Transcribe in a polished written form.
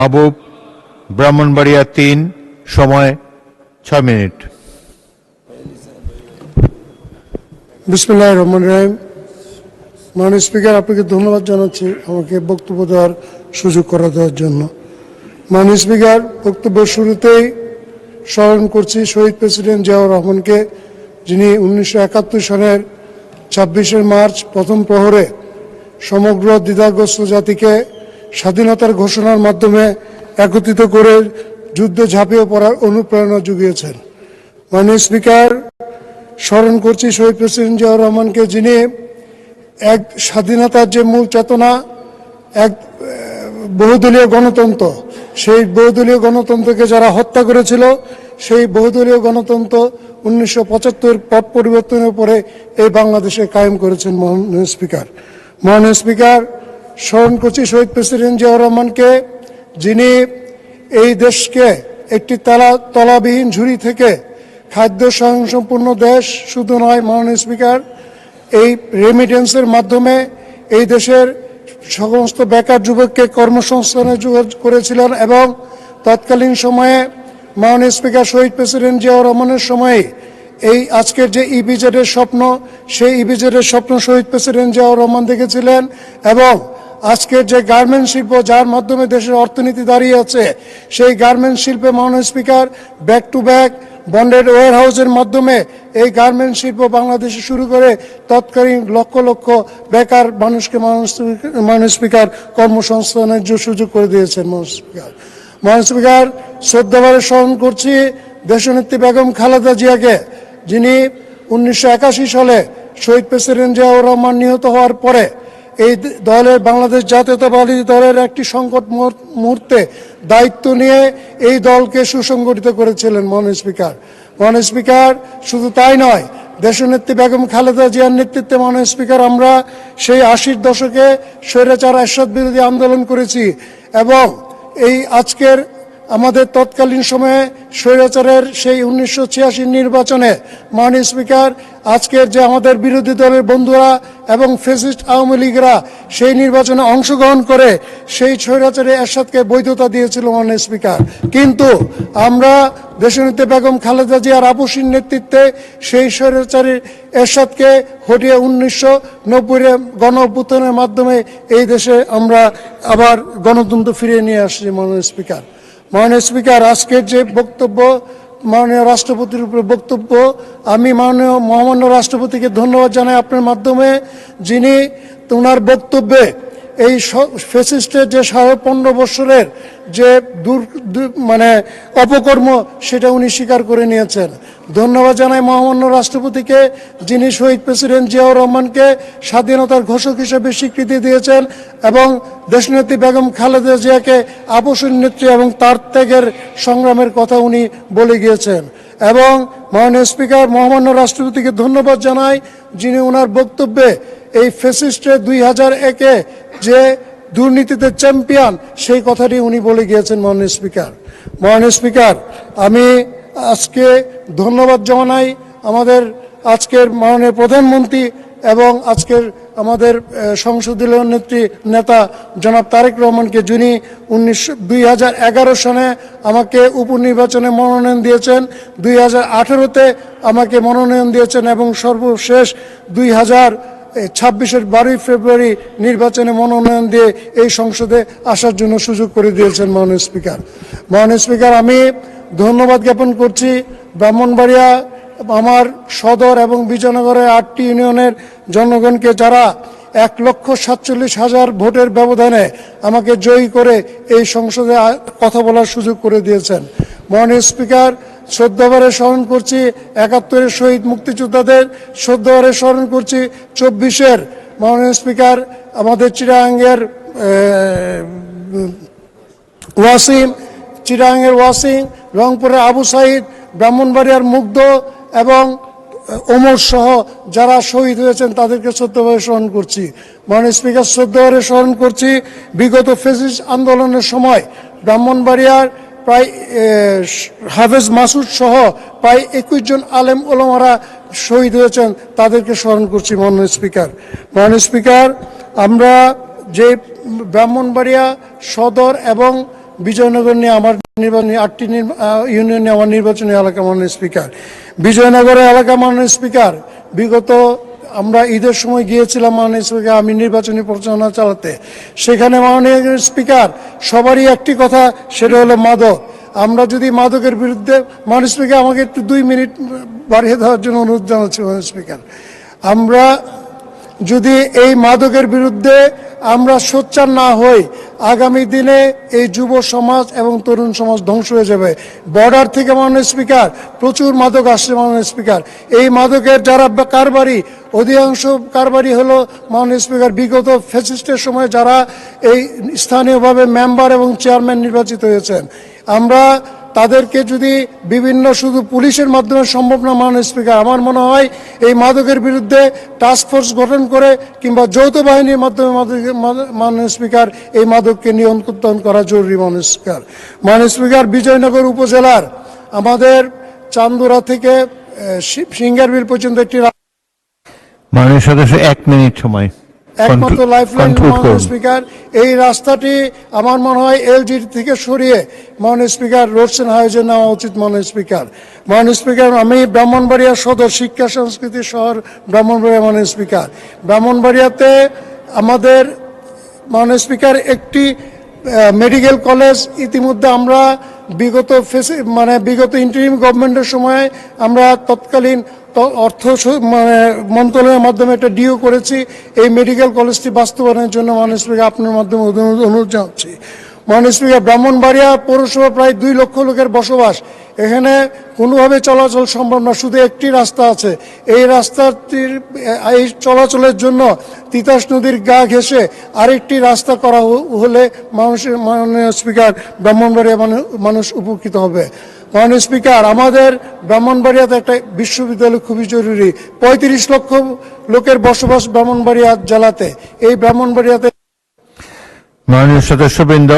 মাহবুব, ব্রাহ্মণবাড়িয়া 3, সময় 6 মিনিট। বিসমিল্লাহির রহমানির রহিম। মাননীয় স্পিকার, আপনাকে ধন্যবাদ জানাচ্ছি আমাকে বক্তব্য দেওয়ার সুযোগ করে দেওয়ার জন্য। মাননীয় স্পিকার, বক্তব্যের শুরুতেই স্মরণ করছি শহীদ প্রেসিডেন্ট জিয়াউর রহমানকে, যিনি 1971 সালের 26শে মার্চ প্রথম প্রহরে সমগ্র দ্বিধাগ্রস্ত জাতিকে স্বাধীনতার ঘোষণার মাধ্যমে একত্রিত করে যুদ্ধে ঝাঁপিয়ে পড়ার অনুপ্রেরণা জুগিয়েছেন। মাননীয় স্পিকার, স্মরণ করছি শহীদ প্রেসিডেন্ট জিয়াউর রহমানকে, যিনি এক স্বাধীনতার যে মূল চেতনা, এক বহুদলীয় গণতন্ত্র, সেই বহুদলীয় গণতন্ত্রকে যারা হত্যা করেছিল, সেই বহুদলীয় গণতন্ত্র 1975 পট পরিবর্তনের পরে এই বাংলাদেশে কায়েম করেছেন। মাননীয় স্পিকার, মাননীয় স্পিকার, স্মরণ করছি শহীদ প্রেসিডেন্ট জিয়াউর রহমানকে, যিনি এই দেশকে একটি তলাবিহীন ঝুড়ি থেকে খাদ্য স্বয়ংসম্পূর্ণ দেশ শুধু নয়, মাননীয় স্পিকার, এই রেমিটেন্সের মাধ্যমে এই দেশের সমস্ত বেকার যুবককে কর্মসংস্থানের যোগাযোগ করেছিলেন এবং তৎকালীন সময়ে মাননীয় স্পিকার শহীদ প্রেসিডেন্ট জিয়াউর রহমানের সময়ে এই আজকের যে ইপিজেডের স্বপ্ন, সেই ইপিজেডের স্বপ্ন শহীদ প্রেসিডেন্ট জিয়াউর রহমান দেখেছিলেন এবং আজকের যে গার্মেন্টস শিল্প, যার মাধ্যমে দেশের অর্থনীতি দাঁড়িয়ে আছে, সেই গার্মেন্টস শিল্পে মাননীয় speaker back to back bonded ওয়্যার হাউসের মাধ্যমে এই গার্মেন্টস শিল্প বাংলাদেশে শুরু করে তৎকালীন লক্ষ লক্ষ বেকার মানুষকে মাননীয় স্পিকার কর্মসংস্থানের সুযোগ করে দিয়েছেন। মাননীয় স্পিকার, শ্রদ্ধাভরে স্মরণ করছি দেশনেত্রী বেগম খালেদা জিয়াকে, যিনি 1981 সালে শহীদ প্রেসিডেন্ট জিয়াউর রহমান নিহত হওয়ার পরে এই দলের বাংলাদেশ জাতীয়তাবাদী দলের একটি সংকট মুহূর্তে দায়িত্ব নিয়ে এই দলকে সুসংগঠিত করেছিলেন। মাননীয় স্পিকার, মাননীয় স্পিকার, শুধু তাই নয়, দেশনেত্রী বেগম খালেদা জিয়ার নেতৃত্বে মাননীয় স্পিকার আমরা সেই 80-র দশকে স্বৈরাচার এরশাদ বিরোধী আন্দোলন করেছি এবং এই আজকের আমাদের তৎকালীন সময়ে স্বৈরাচারের সেই 1986 নির্বাচনে মাননীয় স্পিকার আজকের যে আমাদের বিরোধী দলের বন্ধুরা এবং ফ্যাসিস্ট আওয়ামী লীগরা সেই নির্বাচনে অংশগ্রহণ করে সেই স্বৈরাচারী এরশাদকে বৈধতা দিয়েছিল। মাননীয় স্পিকার, কিন্তু আমরা দেশনেত্রী বেগম খালেদা জিয়ার আপসীর নেতৃত্বে সেই স্বৈরাচারী এরশাদকে হটিয়ে 1990 গণ অভ্যুত্থানের মাধ্যমে এই দেশে আমরা আবার গণতন্ত্র ফিরিয়ে নিয়ে আসছি। মাননীয় স্পিকার, মাননীয় স্পিকার, আজকের যে বক্তব্য মাননীয় রাষ্ট্রপতির উপরে বক্তব্য, আমি মাননীয় মহামান্য রাষ্ট্রপতিকে ধন্যবাদ জানাই আপনার মাধ্যমে, যিনি ওনার বক্তব্যে এই ফ্যাসিস্টের যে 15.5 বছরের যে অপকর্ম সেটা উনি স্বীকার করে নিয়েছেন। ধন্যবাদ জানাই মহামান্য রাষ্ট্রপতিকে, যিনি শহীদ প্রেসিডেন্ট জিয়াউর রহমানকে স্বাধীনতার ঘোষক হিসেবে স্বীকৃতি দিয়েছেন এবং দেশনেত্রী বেগম খালেদা জিয়াকে আপসীর নেত্রী এবং তার ত্যাগের সংগ্রামের কথা উনি বলে গিয়েছেন। এবং মাননীয় স্পিকার, মহামান্য রাষ্ট্রপতিকে ধন্যবাদ জানাই, যিনি ওনার বক্তব্যে এই ফ্যাসিস্টের 2001-এ যে দুর্নীতিতে চ্যাম্পিয়ন সেই কথাটি উনি বলে গিয়েছেন। মাননীয় স্পিকার, মাননীয় স্পিকার, আমি আজকে ধন্যবাদ জানাই আমাদের আজকের মাননীয় প্রধানমন্ত্রী এবং আজকের আমাদের সংসদীয় নেতা জনাব তারেক রহমানকে, যিনি 2011 সালে আমাকে উপনির্বাচনে মনোনয়ন দিয়েছেন, 2018-তে আমাকে মনোনয়ন দিয়েছেন এবং সর্বশেষ 2026-এর 12 ফেব্রুয়ারি নির্বাচনে মনোনয়ন দিয়ে এই সংসদে আসার জন্য সুযোগ করে দিয়েছেন। মাননীয় স্পিকার, মাননীয় স্পিকার, আমি ধন্যবাদ জ্ঞাপন করছি ব্রাহ্মণবাড়িয়া আমার সদর এবং বিজয়নগরের 8টি ইউনিয়নের জনগণকে, যারা 1,47,000 ভোটের ব্যবধানে আমাকে জয়ী করে এই সংসদে কথা বলার সুযোগ করে দিয়েছেন। মাননীয় স্পিকার, শ্রদ্ধাভরে স্মরণ করছি 71-এর শহীদ মুক্তিযোদ্ধাদের, শ্রদ্ধাভরে স্মরণ করছি 24-এর মাননীয় স্পিকার আমাদের চিটাগাংয়ের ওয়াসিম, রংপুরের আবু সাইদ, ব্রাহ্মণবাড়িয়ার মুগ্ধ এবং ওমর সহ যারা শহীদ হয়েছেন তাদেরকে শ্রদ্ধাভরে স্মরণ করছি। মাননীয় স্পিকার, শ্রদ্ধাভরে স্মরণ করছি বিগত ফ্যাসিস্ট আন্দোলনের সময় ব্রাহ্মণবাড়িয়ার প্রায় হাফেজ মাসুদ সহ প্রায় 21 জন আলেম ওলামারা শহীদ হয়েছেন, তাদেরকে স্মরণ করছি। মাননীয় স্পিকার, মাননীয় স্পিকার, আমরা যে ব্রাহ্মণবাড়িয়া সদর এবং বিজয়নগর নিয়ে আমার নির্বাচনী 8টি ইউনিয়ন নিয়ে আমার নির্বাচনী এলাকা মাননীয় স্পিকার। বিজয়নগরের এলাকা মাননীয় স্পিকার, বিগত আমরা ঈদের সময় গিয়েছিলাম মাননীয় স্পিকার আমি নির্বাচনী প্রচারণা চালাতে। সেখানে মাননীয় স্পিকার সবারই একটি কথা, সেটা হলো মাদক। আমরা যদি মাদকের বিরুদ্ধে, মাননীয় স্পিকার আমাকে একটু 2 মিনিট বাড়িয়ে দেওয়ার জন্য অনুরোধ জানাচ্ছি মাননীয় স্পিকার। আমরা যদি এই মাদকের বিরুদ্ধে আমরা সোচ্চার না হই, আগামী দিনে এই যুব সমাজ এবং তরুণ সমাজ ধ্বংস হয়ে যাবে। বর্ডার থেকে মাননীয় স্পিকার প্রচুর মাদক আসছে মাননীয় স্পিকার। এই মাদকের যারা কারবারি, অধিকাংশ কারবারি হলো মাননীয় স্পিকার বিগত ফ্যাসিস্টের সময় যারা এই স্থানীয়ভাবে মেম্বার এবং চেয়ারম্যান নির্বাচিত হয়েছেন। আমরা তাদেরকে যদি বিভিন্ন শুধু পুলিশের মাধ্যমে সম্ভব না মাননীয় স্পিকার, আমার মনে হয় এই মাদকের বিরুদ্ধে টাস্ক ফোর্স গঠন করে কিংবা যৌথ বাহিনীর মাধ্যমে মাননীয় স্পিকার এই মাদককে নিয়ন্ত্রণ করা জরুরি মাননীয় স্পিকার। মাননীয় স্পিকার, বিজয়নগর উপজেলার আমাদের চান্দুরা থেকে সিঙ্গারবিল পর্যন্ত একটি মাননীয় সদস্য 1 মিনিট সময়। একমাত্র লাইফলাইন Conclude মাননীয় করুন। স্পিকার। এই রাস্তাটি আমার মনে হয় এলজি থেকে সরিয়ে মাননীয় স্পিকার রোডস এন্ড হাইওয়ে নেওয়া উচিত মাননীয় স্পিকার। মাননীয় স্পিকার, আমি ব্রাহ্মণবাড়িয়া সদর শিক্ষা সংস্কৃতি শহর ব্রাহ্মণবাড়িয়া মাননীয় স্পিকার। ব্রাহ্মণবাড়িয়াতে আমাদের মাননীয় স্পিকার একটি মেডিকেল কলেজ ইতিমধ্যে আমরা বিগত ইন্টারিম গভর্নমেন্টের সময় আমরা তৎকালীন অর্থ মন্ত্রণালয়ের মাধ্যমে একটা ডিও করেছি। এই মেডিকেল কলেজটি বাস্তবায়নের জন্য মাননীয় স্পিকার আপনার মাধ্যমে অনুরোধ জানাচ্ছি। মাননীয় স্পিকার, ব্রাহ্মণবাড়িয়া পৌরসভা প্রায় 2 লক্ষ লোকের বসবাস। এখানে কোনোভাবে চলাচল সম্ভব না, শুধু একটি রাস্তা আছে। এই রাস্তাটির এই চলাচলের জন্য তিতাস নদীর গা ঘেঁষে আরেকটি রাস্তা করা হলে মাননীয় স্পিকার ব্রাহ্মণবাড়িয়া মানুষ উপকৃত হবে। মাননীয় স্পিকার, আমাদের ব্রাহ্মণবাড়িয়াতে একটা বিশ্ববিদ্যালয় খুবই জরুরি। 35 লক্ষ লোকের বসবাস ব্রাহ্মণবাড়িয়া জেলাতে। এই ব্রাহ্মণবাড়িয়াতে মাননীয় সদস্যবৃন্দ,